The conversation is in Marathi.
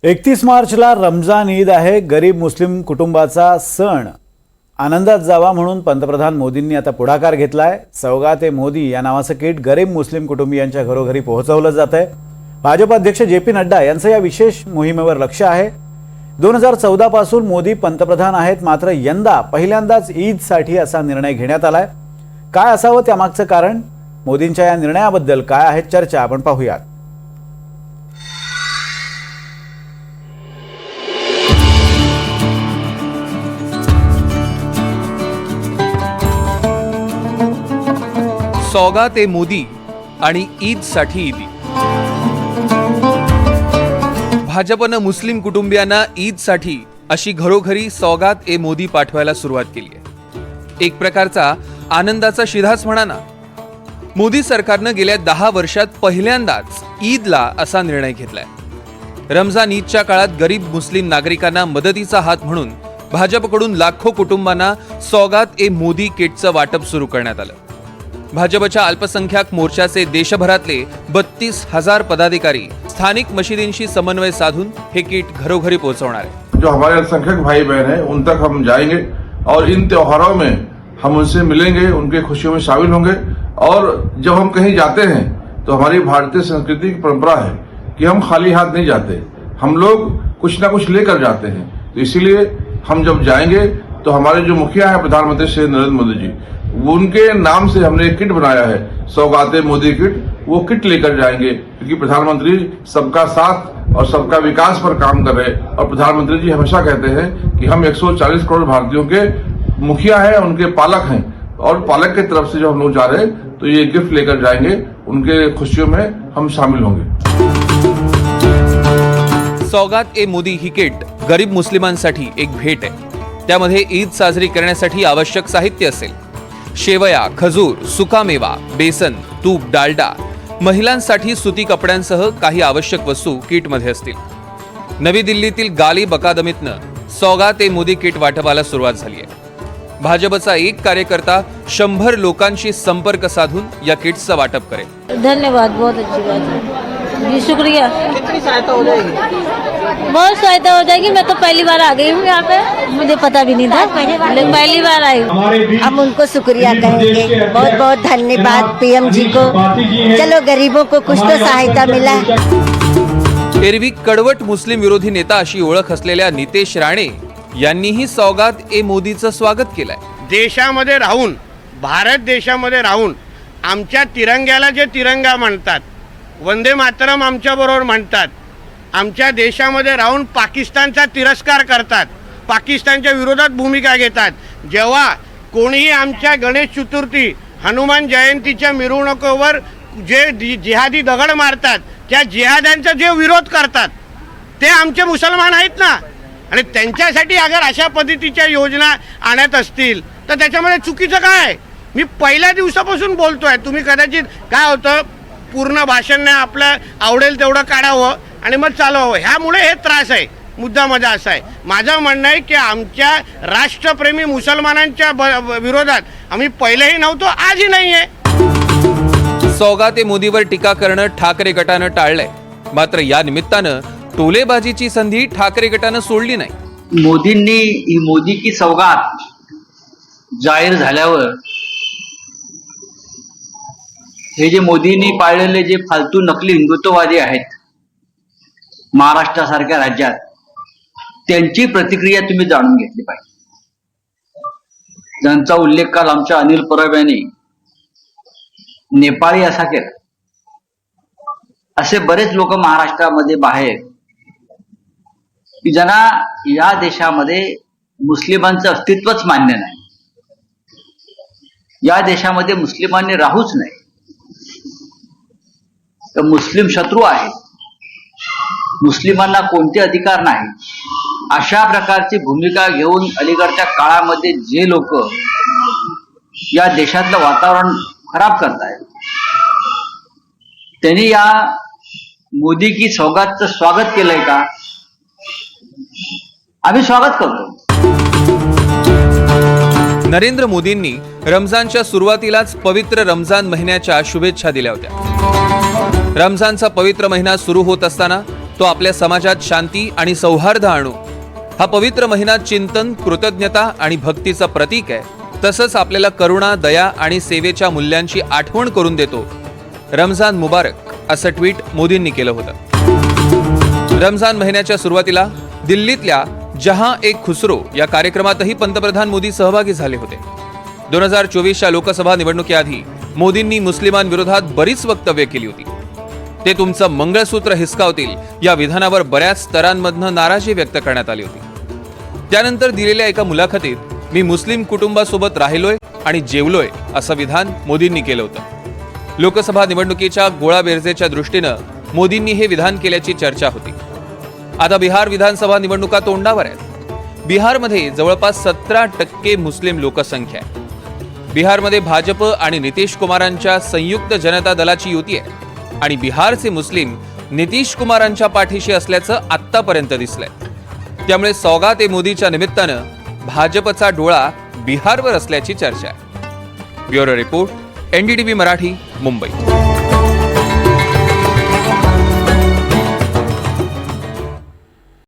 31 मार्चला रमजान ईद आहे. गरीब मुस्लिम कुटुंबाचा सण आनंदात जावा म्हणून पंतप्रधान मोदींनी आता पुढाकार घेतलाय. सौगात ए मोदी या नावाचं किट गरीब मुस्लिम कुटुंबियांच्या घरोघरी पोहोचवलं जात आहे. भाजप अध्यक्ष जे.पी. नड्डा यांचं या विशेष मोहिमेवर लक्ष आहे. 2014 पासून मोदी पंतप्रधान आहेत, मात्र यंदा पहिल्यांदाच ईदसाठी असा निर्णय घेण्यात आलाय. काय असावं त्यामागचं कारण, मोदींच्या या निर्णयाबद्दल काय आहे चर्चा, आपण पाहूयात. सौगात ए मोदी आणि ईदसाठी ईदी. भाजपनं मुस्लिम कुटुंबियांना ईदसाठी अशी घरोघरी सौगात ए मोदी पाठवायला सुरुवात केली आहे. एक प्रकारचा आनंदाचा शिधाच म्हणा ना. मोदी सरकारनं गेल्या 10 वर्षात पहिल्यांदाच ईदला असा निर्णय घेतलाय. रमजान ईदच्या काळात गरीब मुस्लिम नागरिकांना मदतीचा हात म्हणून भाजपकडून लाखो कुटुंबांना सौगात ए मोदी किटचं वाटप सुरू करण्यात आलं. भाजपच्या अल्पसंख्याक मोर्चाचे देशभरातले 32,000 पदाधिकारी स्थानिक मशिदींशी समन्वय साधून हे किट घरोघरी पोहोचवणार आहे. जो हमारे अल्पसंख्यक भाई बहन हैं उन तक हम जाएंगे और इन त्योहारों में हम उनसे मिलेंगे, उनके खुशियों में शामिल होंगे. और जब हम कहीं जाते हैं तो हमारी भारतीय संस्कृति की परंपरा है कि हम खाली हाथ नहीं जाते, हम लोग कुछ ना कुछ लेकर जाते हैं. तो इसीलिए हम जब जाएंगे तो हमारे जो मुखिया है प्रधानमंत्री श्री नरेंद्र मोदी जी, उनके नाम से हमने एक किट बनाया है, सौगात ए मोदी किट. वो किट लेकर जाएंगे क्योंकि प्रधानमंत्री सबका साथ और सबका विकास पर काम कर रहे हैं. और प्रधानमंत्री जी हमेशा कहते हैं कि हम 140 करोड़ भारतीयों के मुखिया हैं, उनके पालक हैं, और पालक की तरफ से जो हम लोग जा रहे हैं तो ये गिफ्ट लेकर जाएंगे, उनके खुशियों में हम शामिल होंगे. सौगात ए मोदी ही किट गरीब मुस्लिमांसाठी एक भेट आहे. त्यामध्ये ईद साजरी करण्यासाठी आवश्यक साहित्य असेल. शेवया, खजूर, सुकामेवा, बेसन, तूप, डालडा. महिलांसाठी सुती कपड्यांसह काही आवश्यक वस्तू किटमध्ये असतील. नवी दिल्लीतील गाली बकादमीतनं सौगात ए मोदी किट वाटपाला सुरुवात झाली आहे. भाजपचा एक कार्यकर्ता 100 लोकांशी संपर्क साधून या किट्सचं वाटप करेल. धन्यवाद, बहुत अच्छी बात है जी, शुक्रिया. कितनी सहायता हो जाएगी? बहुत सहायता हो जाएगी. मैं तो पहली बार आ गई हूँ यहाँ पे, मुझे पता भी नहीं था, लेकिन पहली बार आई हूँ. हम उनको शुक्रिया कहेंगे, बहुत बहुत धन्यवाद पीएम जी को. चलो गरीबों को कुछ तो सहायता मिला. एरवी कडवट मुस्लिम विरोधी नेता अशी ओळख असलेल्या नितेश राणे यांनीही सौगात ए मोदीचं स्वागत केलंय. देशामध्ये राहून, भारत देशामध्ये राहून आमच्या तिरंग्याला जे तिरंगा म्हणतात, वंदे मातरम आमच्या बरोबर म्हणतात, आमच्या देशामध्ये राहून पाकिस्तानचा तिरस्कार करतात, पाकिस्तानच्या विरोधात भूमिका घेतात. जेव्हा कोणीही आमच्या गणेश चतुर्थी, हनुमान जयंतीच्या मिरवणुकीवर जे जिहादी दगड मारतात, त्या जिहाद्यांचा जे विरोध करतात ते आमचे मुसलमान आहेत ना. आणि त्यांच्यासाठी अगर अशा पद्धतीच्या योजना आणत असतील तर त्याच्यामध्ये चुकीचं काय आहे? मी पहिल्या दिवसापासून बोलतोय. तुम्ही कदाचित काय होतं, पूर्ण भाषण नाही, आपलं आवडेल तेवढं काढावं आणि मग चालवावं, ह्यामुळे हे त्रास आहे. मुद्दा माझा असा आहे, माझं म्हणणं आहे की आमच्या राष्ट्रप्रेमी मुसलमानांच्या विरोधात आम्ही पहिलेही नव्हतो, आजही नाही आहे. सौगात ए मोदीवर टीका करणं ठाकरे गटानं टाळलंय. मात्र या निमित्तानं टोलेबाजीची संधी ठाकरे गटानं सोडली नाही. मोदींनी ही मोदी की सौगात जाहीर झाल्यावर हे जे मोदींनी पाळलेले जे फालतू नकली हिंदुत्ववादी आहेत महाराष्ट्रासारख्या राज्यात, त्यांची प्रतिक्रिया तुम्ही जाणून घेतली पाहिजे. ज्यांचा उल्लेख काल आमच्या अनिल परब यांनी नेपाळी असा केला. असे बरेच लोक महाराष्ट्रामध्ये बाहेर की ज्यांना या देशामध्ये मुस्लिमांचं अस्तित्वच मान्य नाही, या देशामध्ये मुस्लिमांनी राहूच नाही, तर मुस्लिम शत्रू आहे, मुस्लिमांना कोणते अधिकार नाही, अशा प्रकारची भूमिका घेऊन अलीकडच्या काळामध्ये जे लोक या देशातलं वातावरण खराब करतायत, त्यांनी या मोदी की सौगातचं स्वागत केलंय का? आम्ही स्वागत करतो. नरेंद्र मोदींनी रमजानच्या सुरुवातीलाच पवित्र रमजान महिन्याच्या शुभेच्छा दिल्या होत्या. रमजानचा पवित्र महिना सुरू होत असताना तो आपल्या समाजात शांती आणि सौहार्द आणू. हा पवित्र महिना चिंतन, कृतज्ञता आणि भक्तीचं प्रतीक आहे. तसंच आपल्याला करुणा, दया आणि सेवेच्या मूल्यांची आठवण करून देतो. रमजान मुबारक असं ट्विट मोदींनी केलं होतं. रमजान महिन्याच्या सुरुवातीला दिल्लीतल्या जहां एक खुसरो या कार्यक्रमातही पंतप्रधान मोदी सहभागी झाले होते. 2024च्या लोकसभा निवडणुकीआधी मोदींनी मुस्लिमांविरोधात बरीच वक्तव्य केली होती. ते तुमचं मंगळसूत्र हिसकावतील या विधानावर बऱ्याच स्तरांमधनं नाराजी व्यक्त करण्यात आली होती. त्यानंतर दिलेल्या एका मुलाखतीत मी मुस्लिम कुटुंबासोबत राहिलोय आणि जेवलोय असं विधान मोदींनी केलं होतं. लोकसभा निवडणुकीच्या गोळाबेरजेच्या दृष्टीनं मोदींनी हे विधान केल्याची चर्चा होती. आता बिहार विधानसभा निवडणुका तोंडावर आहेत. बिहारमध्ये जवळपास 17% मुस्लिम लोकसंख्या आहे. बिहारमध्ये भाजप आणि नितीश कुमारांच्या संयुक्त जनता दलाची युती आहे आणि बिहारचे मुस्लिम नितीश कुमारांच्या पाठीशी असल्याचं आत्तापर्यंत दिसलंय. त्यामुळे सौगात ए मोदीच्या निमित्तानं भाजपचा डोळा बिहारवर असल्याची चर्चा आहे. Bureau report, NDTV Marathi, Mumbai.